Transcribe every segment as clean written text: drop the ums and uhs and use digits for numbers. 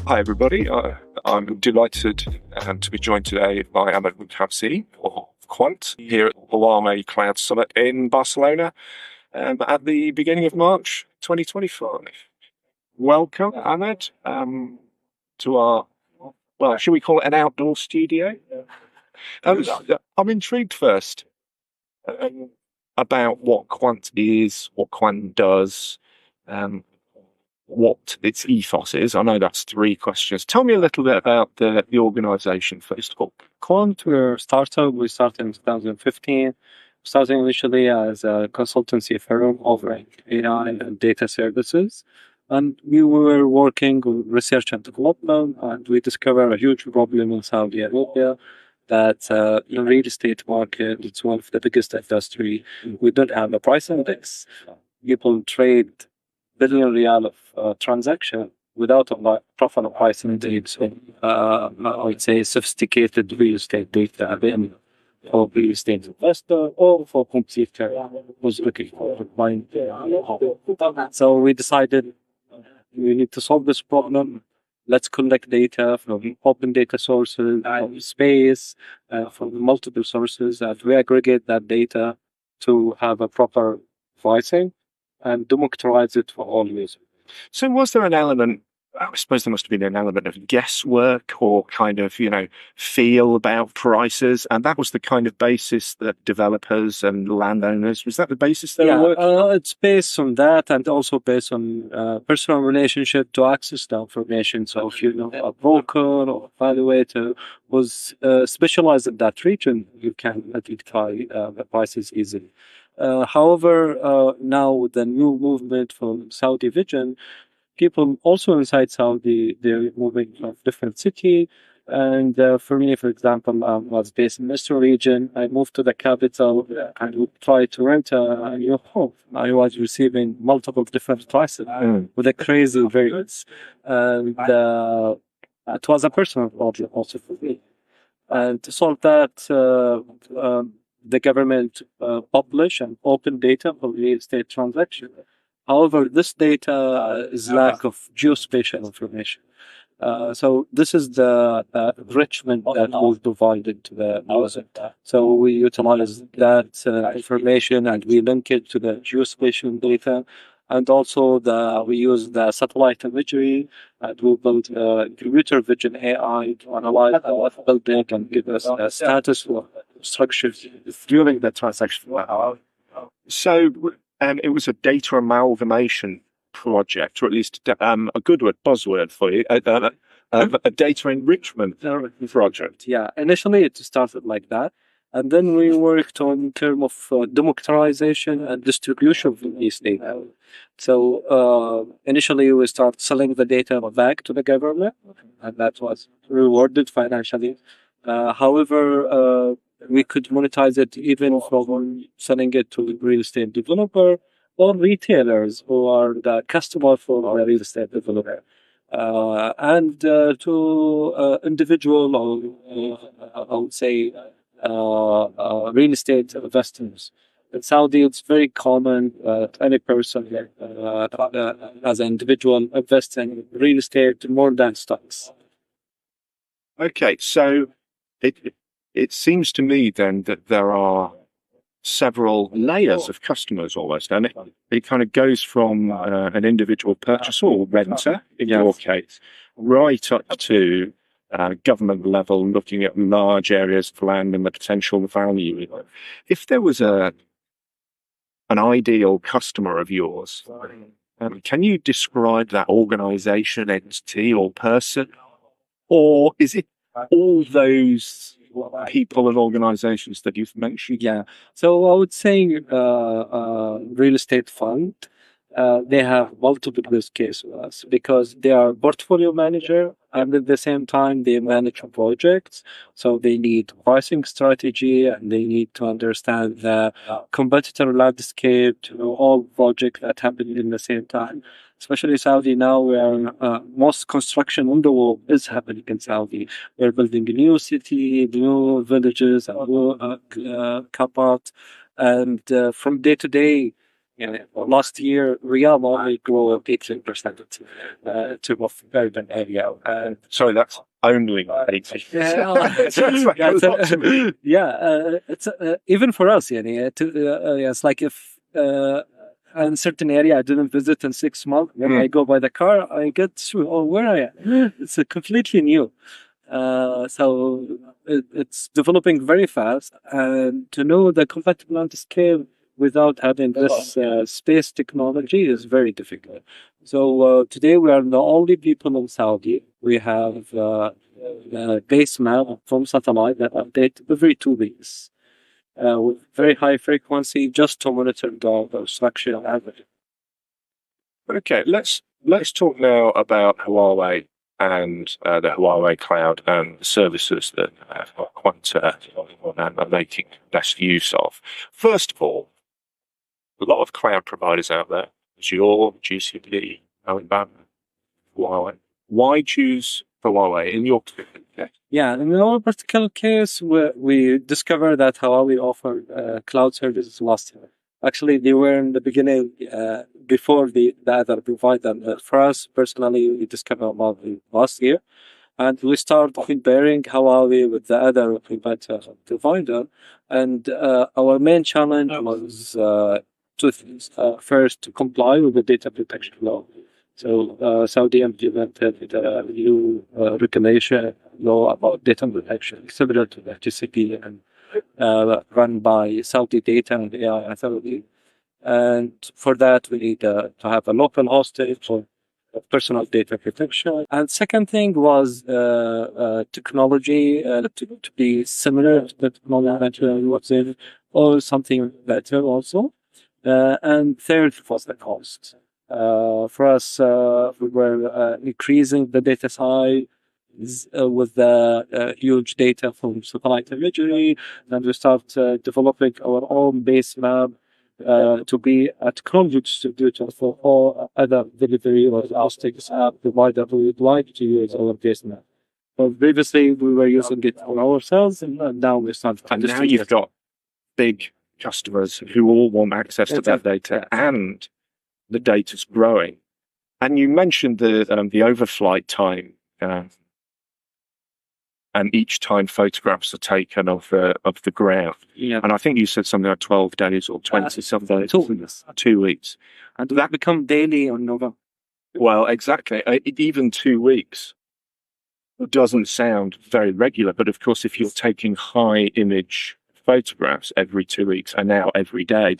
Hi, everybody. I'm delighted to be joined today by Ahmed Bukhamseen of Quant here at Huawei Cloud Summit in Barcelona at the beginning of March 2025. Welcome, Ahmed, to our, well, should we call it an outdoor studio? I'm intrigued first about what Quant is, what Quant does, um, what its ethos is. I know that's three questions. Tell me a little bit about the organisation first of all. Quant, we're a startup. We started in 2015, starting initially as a consultancy firm offering AI and data services. And we were working with research and development, and we discovered a huge problem in Saudi Arabia that the real estate market, it's one of the biggest industry. We don't have a price index. People trade billion riyal of transaction without a proper price index. I would say sophisticated real estate data available for real estate investor or for completer who's looking for buying. So we decided we need to solve this problem. Let's collect data from open data sources, from space, from multiple sources, and we aggregate that data to have a proper pricing and democratize it for all users. So was there an element, I suppose there must have been an element of guesswork or kind of, feel about prices, and that was the kind of basis that developers and landowners, was that the basis they were working? It's based on that and also based on personal relationship to access the information. So if you know a broker or evaluator was specialized in that region, you can identify the prices easily. However, now with the new movement from Saudi Vision, people also inside Saudi, they're moving from different city. And for me, for example, I was based in Eastern region. I moved to the capital and tried to rent a new home. I was receiving multiple different prices with a crazy variance. And it was a personal problem also for me. And to solve that, the government publish and open data for real estate transaction. However, this data is lack of geospatial information. So this is the enrichment that was provided to the user. So we utilize that information and we link it to the geospatial data. And also we use the satellite imagery and we build computer vision AI to analyze the building and give us a status for structures during the transaction. So it was a data amalgamation project, or at least a good word, buzzword for you, a data enrichment project. Yeah, initially it started like that. And then we worked on terms of democratization and distribution of these data. So initially we started selling the data back to the government, and that was rewarded financially. However, we could monetize it even from selling it to the real estate developer or retailers who are the customer for the real estate developer. And to individual or I would say real estate investors. In Saudi, it's very common any person as an individual invest in real estate more than stocks. Okay, so it seems to me then that there are several layers of customers almost, and it kind of goes from an individual purchaser or renter, in your case, right up to government level, looking at large areas of land and the potential value. If there was an ideal customer of yours, can you describe that organization, entity, or person? Or is it all those people and organizations that you've mentioned? Yeah. So I would say real estate fund, they have multiple use cases with us because they are portfolio manager and at the same time they manage projects. So they need pricing strategy and they need to understand the competitor landscape to know all projects that happen in the same time. Especially Saudi now, where most construction in the world is happening in Saudi. We're building a new city, new villages, and new car parks. And from day to day, Last year, Riyadh only grew 18% to a very big area. Sorry, that's only 80. It's even for us, it's like if a certain area I didn't visit in 6 months, when I go by the car, I get through, oh, where I am. It's completely new. So it's developing very fast, and to know the compatible landscape without having this space technology is very difficult. So today we are the only people in Saudi. We have base map from satellite that update every 2 weeks with very high frequency just to monitor the structure and everything. Okay, let's talk now about Huawei and the Huawei Cloud and the services that Quant are making best use of. First of all, a lot of cloud providers out there, Azure, GCP, Alibaba, Huawei. Why choose Huawei in your case? Yeah, in our particular case, we discovered that Huawei offered cloud services last year. Actually, they were in the beginning before the other provider. For us personally, we discovered about it last year, and we started comparing Huawei with the other provider. And our main challenge was two things. First, to comply with the data protection law. So Saudi implemented a new regulation law about data protection, similar to the GCP and run by Saudi Data and AI Authority. And for that, we need to have a local hostage for personal data protection. And second thing was technology to be similar to the technology that was in, or something better also. And third was the cost. For us, we were increasing the data size with the huge data from satellite imagery, and we start developing our own base map to be a technology distributor for all other delivery or logistics app provider who would like to use our base map. But previously, we were using it for ourselves, and now we start. And now you've got big customers who all want access to that data, and the data's growing. And you mentioned the overflight time, and each time photographs are taken of the ground. Yeah. And I think you said something like 12 days or 20 some days. 2 weeks. And that become daily on Nova. Well, exactly. Even 2 weeks doesn't sound very regular, but of course, if you're taking high image photographs every 2 weeks and now every day,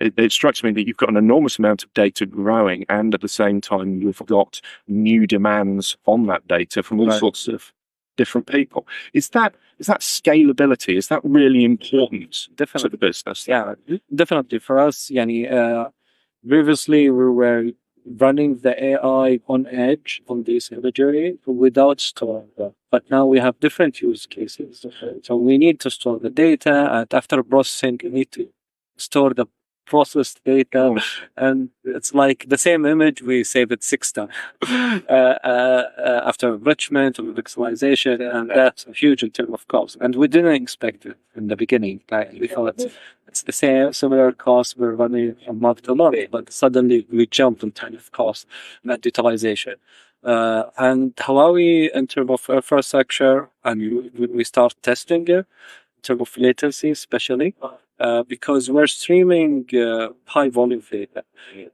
it strikes me that you've got an enormous amount of data growing, and at the same time you've got new demands on that data from all sorts of different people. Is that scalability? Is that really important to the business? Yeah, definitely. For us, previously we were running the AI on edge on this imagery without storing them. But now we have different use cases. So we need to store the data, and after processing, we need to store the processed data, and it's like the same image we save it 6 times after enrichment or pixelization, and that's huge in terms of cost. And we didn't expect it in the beginning. Like we thought it's the same similar cost we're running from month to month, but suddenly we jumped in terms of cost and utilization. And Huawei, in terms of infrastructure, and we start testing it in terms of latency, especially. Because we're streaming high volume data,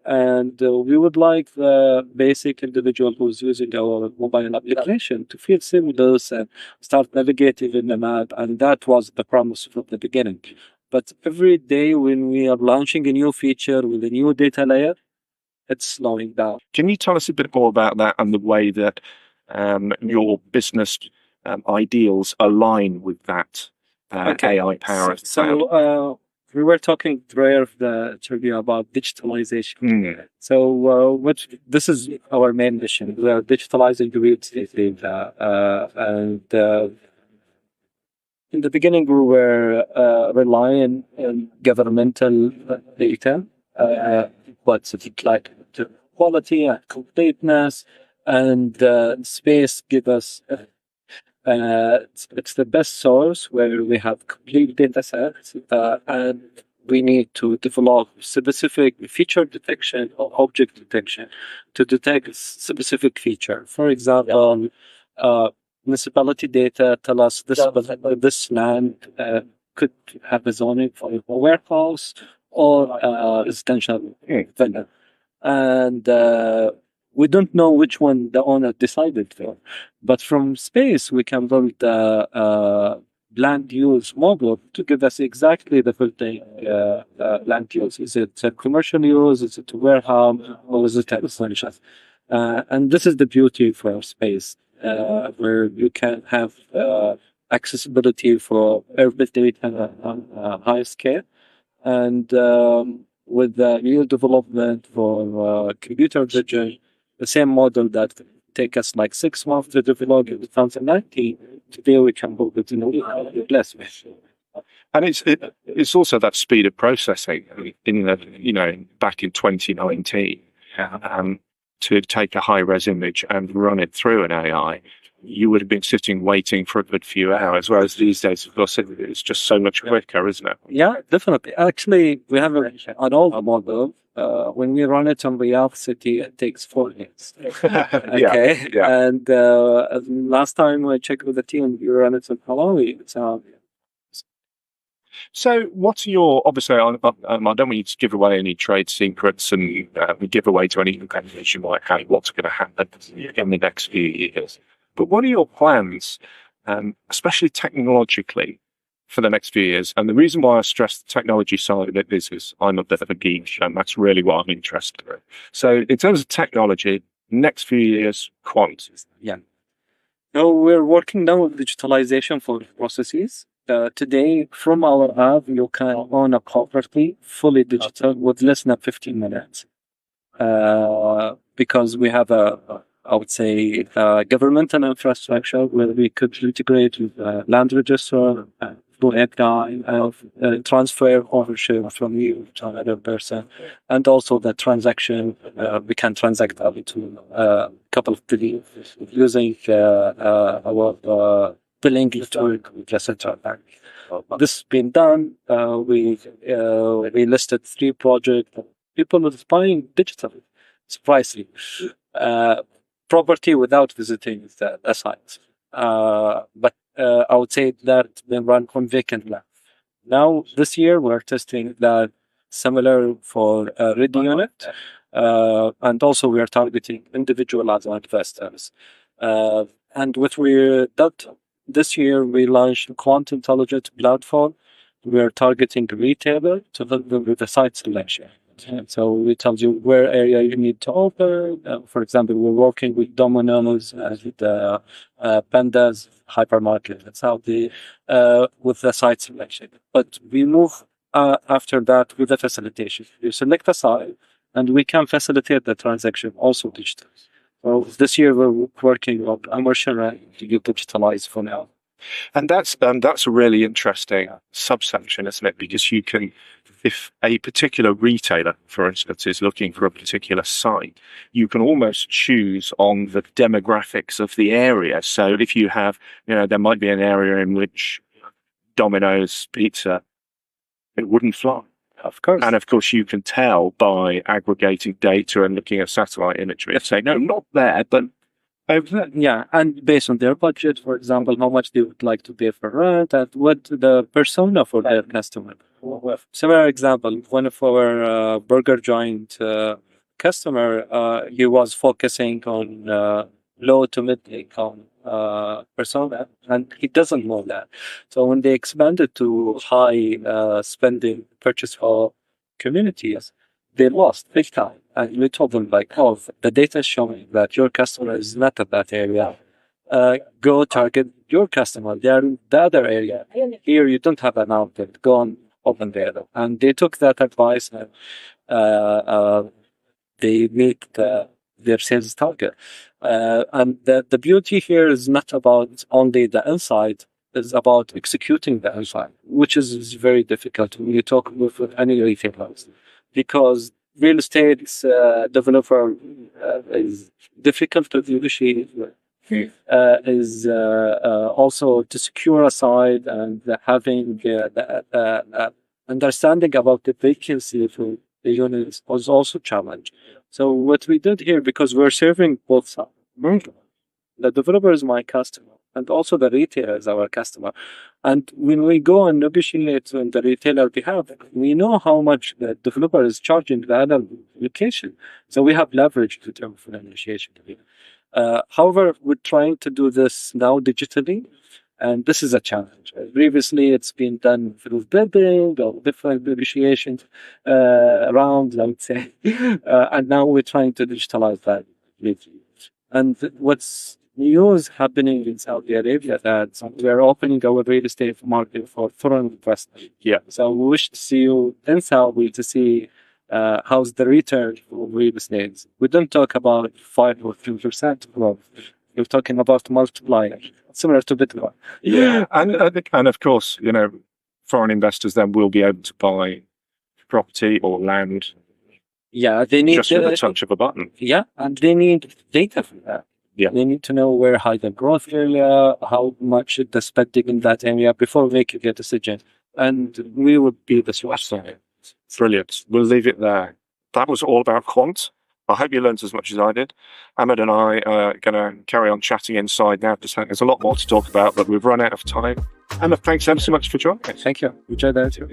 and we would like the basic individual who's using our mobile application to feel seamless and start navigating in the map, and that was the promise from the beginning. But every day when we are launching a new feature with a new data layer, it's slowing down. Can you tell us a bit more about that and the way that your business ideals align with that? AI power. So we were talking prior to the about digitalization. So this is our main mission. We are digitalizing the real estate data, and in the beginning we were relying on governmental data, but it's like the quality and completeness and space give us. It's the best source where we have complete data sets, we need to develop specific feature detection or object detection to detect specific feature. For example, municipality data tell us this land could have a zoning for a warehouse or residential villa. And we don't know which one the owner decided for. But from space, we can build land use model to give us exactly the building land use. Is it a commercial use? Is it a warehouse? Or is it a residential? And this is the beauty for space, where you can have accessibility for urban data on a high scale. And with the new development for computer vision, the same model that take us like 6 months to develop in 2019, today we can build it in a week, less. And it's also that speed of processing in the, back in 2019, to take a high-res image and run it through an AI, you would have been sitting waiting for a good few hours, whereas these days, of course, it's just so much quicker, isn't it? Yeah, definitely. Actually, we have an old model. When we run it on Riyadh City, it takes 4 minutes. Okay. Yeah. And last time I checked with the team, we ran it on Huawei. So what's your, obviously, I don't want you to give away any trade secrets and give away to any information like what's going to happen in the next few years. But what are your plans, especially technologically, for the next few years? And the reason why I stress the technology side of it is I'm a bit of a geek, and that's really what I'm interested in. So in terms of technology, next few years, Quant. Yeah. No, we're working now with digitalization for processes. Today, from our app, you can own a property fully digital with less than 15 minutes. Because we have I would say, governmental infrastructure where we could integrate with land register through API and transfer ownership from you to another person. And also the transaction, we can transact up to a couple of billion using our billing network with the central bank. This has been done. We listed 3 projects. People are buying digitally, surprisingly. Property without visiting the site. But I would say that they run on vacant land. Now, this year, we're testing that similar for ready unit. And also we are targeting individualized investors. And what we did this year, we launched a Quant intelligent platform. We are targeting retailer to help them with the site selection. So we tell you where area you need to open. For example, we're working with Domino's and Panda's hypermarket. That's how with the site selection. But we move after that with the facilitation. You select a site, and we can facilitate the transaction also digital. So this year we're working on immersion to get digitalized for now. And that's a really interesting subsection, isn't it? Because you can, if a particular retailer, for instance, is looking for a particular site, you can almost choose on the demographics of the area. So if you have, there might be an area in which Domino's pizza, it wouldn't fly. Of course. And of course, you can tell by aggregating data and looking at satellite imagery and say, no, not there, but over there. Yeah, and based on their budget, for example, how much they would like to pay for rent and what the persona for their customer. Similar example, one of our burger joint customer, he was focusing on low to mid income persona, and he doesn't know that. So when they expanded to high spending purchase for communities, they lost big time. And we told them the data is showing that your customer is not at that area. Go target your customer. They are in the other area. Here you don't have an outlet. Go on open there. And they took that advice and they meet their sales target. And the beauty here is not about only the insight, it's about executing the insight, which is very difficult when you talk with any retailers. Because real estate developer is difficult to negotiate with. Is also to secure a site and having understanding about the vacancy for the units was also a challenge. So what we did here, because we're serving both sides, the developer is my customer, and also the retailer is our customer. And when we go and negotiate on the retailer behalf, we know how much the developer is charging the other location. So we have leverage to term for negotiation. However, we're trying to do this now digitally, and this is a challenge. Previously, it's been done through bidding or different negotiations around, I would say, and now we're trying to digitalize that. And what's new is happening in Saudi Arabia that we're opening our real estate market for foreign investors. Yeah. So we wish to see you in Saudi to see how's the return for real estate. We don't talk about 5 or 3% growth. We're talking about multiplier, similar to Bitcoin. Yeah, and of course, foreign investors then will be able to buy property or land. Yeah, they need just with a touch of a button. Yeah, and they need data for that. Yeah, they need to know where high the growth area, how much the spending in that area before making a decision. And we would be the source. Brilliant. We'll leave it there. That was all about Quant. I hope you learned as much as I did. Ahmed and I are going to carry on chatting inside now because there's a lot more to talk about, but we've run out of time. Ahmed, thanks ever so much for joining us. Thank you. Enjoy that too.